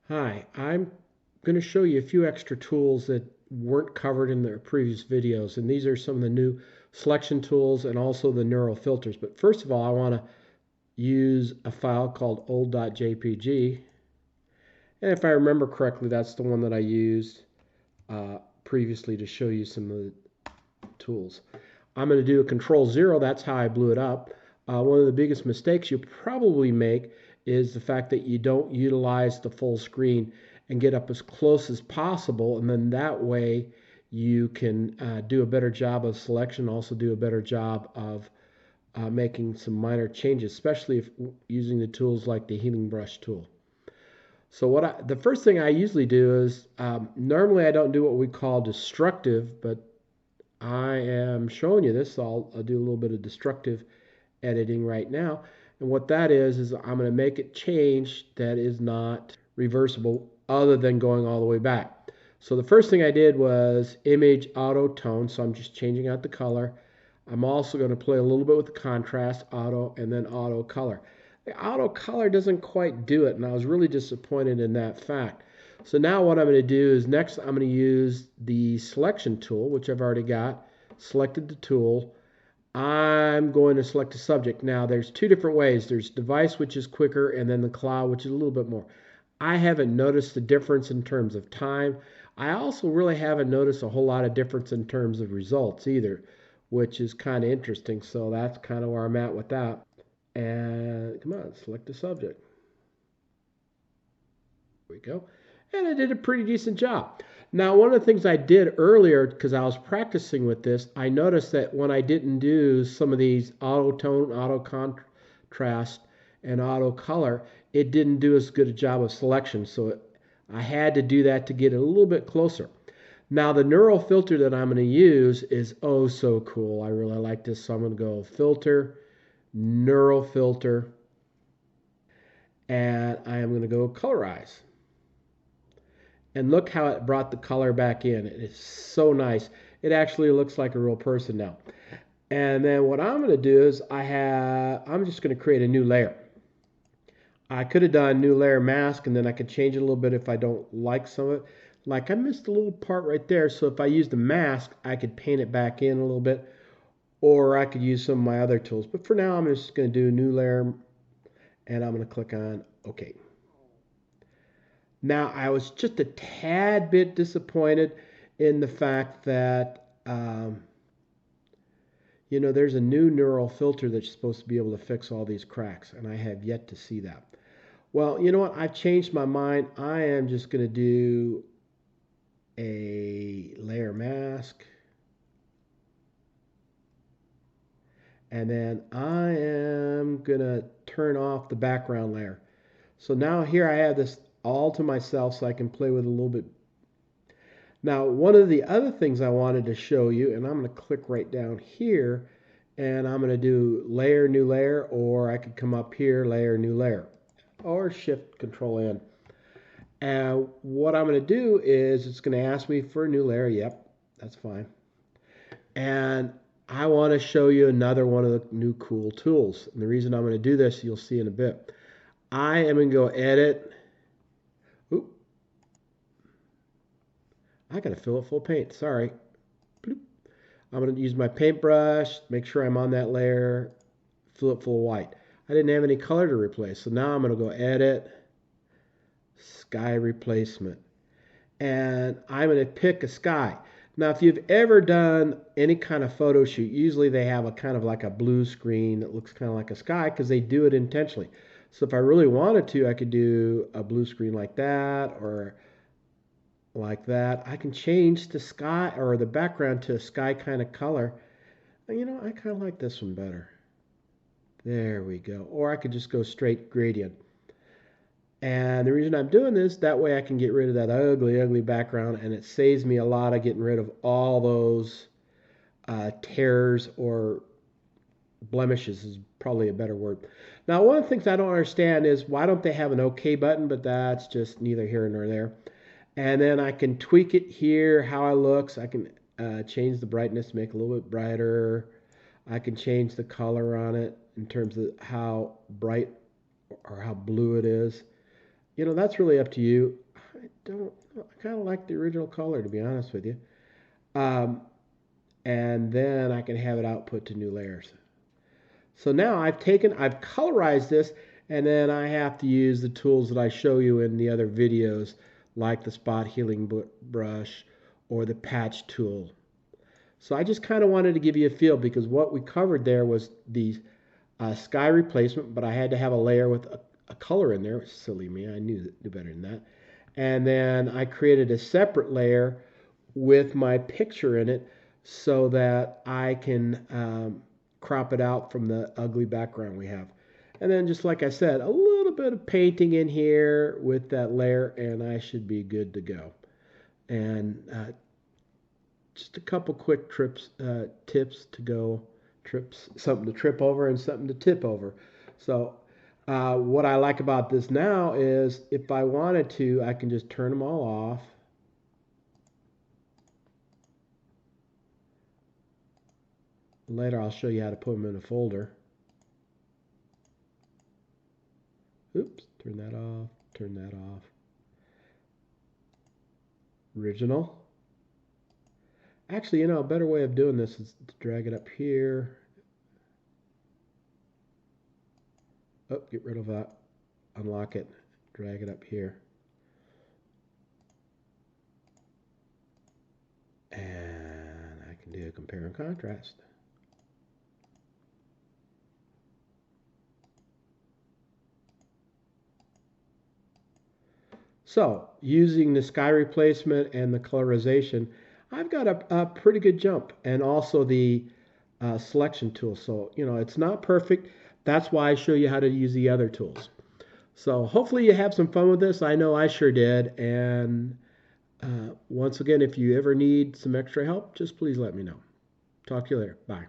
Hi, I'm going to show you a few extra tools that weren't covered in the previous videos, and these are some of the new selection tools and also the neural filters. But first of all, I want to use a file called old.jpg, and if I remember correctly, that's the one that I used previously to show you some of the tools. I'm going to do a Control-0, that's how I blew it up. One of the biggest mistakes you'll probably make is the fact that you don't utilize the full screen and get up as close as possible, and then that way you can do a better job of selection, also do a better job of making some minor changes, especially if using the tools like the healing brush tool. So the first thing I usually do is normally I don't do what we call destructive, but I am showing you this, so I'll do a little bit of destructive editing right now. And what that is I'm going to make it change that is not reversible other than going all the way back. So the first thing I did was image auto tone, so I'm just changing out the color. I'm also going to play a little bit with the contrast, auto, and then auto color. The auto color doesn't quite do it, and I was really disappointed in that fact. So now what I'm going to do is next I'm going to use the selection tool, which I've already got, selected the tool. I'm going to select a subject. Now there's two different ways. There's device, which is quicker, and then the cloud, which is a little bit more. I haven't noticed the difference in terms of time. I also really haven't noticed a whole lot of difference in terms of results either, which is kind of interesting. So that's kind of where I'm at with that. And come on, select a subject. There we go. And I did a pretty decent job. Now, one of the things I did earlier, because I was practicing with this, I noticed that when I didn't do some of these auto tone, auto contrast, and auto color, it didn't do as good a job of selection. So I had to do that to get it a little bit closer. Now, the neural filter that I'm going to use is oh so cool. I really like this. So I'm going to go filter, neural filter, and I am going to go colorize. And look how it brought the color back in. It is so nice. It actually looks like a real person now. And then what I'm going to do is I'm just going to create a new layer. I could have done new layer mask and then I could change it a little bit if I don't like some of it. Like I missed a little part right there. So if I use the mask, I could paint it back in a little bit, or I could use some of my other tools. But for now, I'm just going to do a new layer and I'm going to click on OK. Now, I was just a tad bit disappointed in the fact that, there's a new neural filter that's supposed to be able to fix all these cracks, and I have yet to see that. Well, you know what? I've changed my mind. I am just going to do a layer mask, and then I am going to turn off the background layer. So now here I have this all to myself so I can play with it a little bit. Now, one of the other things I wanted to show you, and I'm going to click right down here, and I'm going to do layer, new layer, or I could come up here, layer, new layer, or shift control N. And what I'm going to do is it's going to ask me for a new layer. Yep, that's fine. And I want to show you another one of the new cool tools. And the reason I'm going to do this, you'll see in a bit. I am going to go edit. Oop. I got to fill it full of paint. Sorry. Bloop. I'm going to use my paintbrush, make sure I'm on that layer, fill it full of white. I didn't have any color to replace, so now I'm going to go edit, sky replacement. And I'm going to pick a sky. Now, if you've ever done any kind of photo shoot, usually they have a kind of like a blue screen that looks kind of like a sky because they do it intentionally. So if I really wanted to, I could do a blue screen like that or like that. I can change the sky or the background to a sky kind of color. I kind of like this one better. There we go. Or I could just go straight gradient. And the reason I'm doing this, that way I can get rid of that ugly, ugly background, and it saves me a lot of getting rid of all those tears or blemishes is probably a better word. Now, one of the things I don't understand is why don't they have an OK button, but that's just neither here nor there. And then I can tweak it here, how it looks. I can change the brightness, make it a little bit brighter. I can change the color on it in terms of how bright or how blue it is. that's really up to you. I kind of like the original color, to be honest with you. Um, and then I can have it output to new layers. So now I've colorized this, and then I have to use the tools that I show you in the other videos, like the spot healing brush or the patch tool. So I just kind of wanted to give you a feel, because what we covered there was the sky replacement, but I had to have a layer with a color in there. Silly me, I knew better than that. And then I created a separate layer with my picture in it so that I can crop it out from the ugly background we have. And then, just like I said, a little bit of painting in here with that layer, and I should be good to go. And just a couple quick tips to go, something to trip over and something to tip over. So what I like about this now is, if I wanted to, I can just turn them all off. Later I'll show you how to put them in a folder. Oops, turn that off, turn that off. Original. Actually, a better way of doing this is to drag it up here. Oh, get rid of that. Unlock it. Drag it up here. And I can do a compare and contrast. So, using the sky replacement and the colorization, I've got a pretty good jump, and also the selection tool. So, it's not perfect. That's why I show you how to use the other tools. So, hopefully you have some fun with this. I know I sure did. And once again, if you ever need some extra help, just please let me know. Talk to you later. Bye.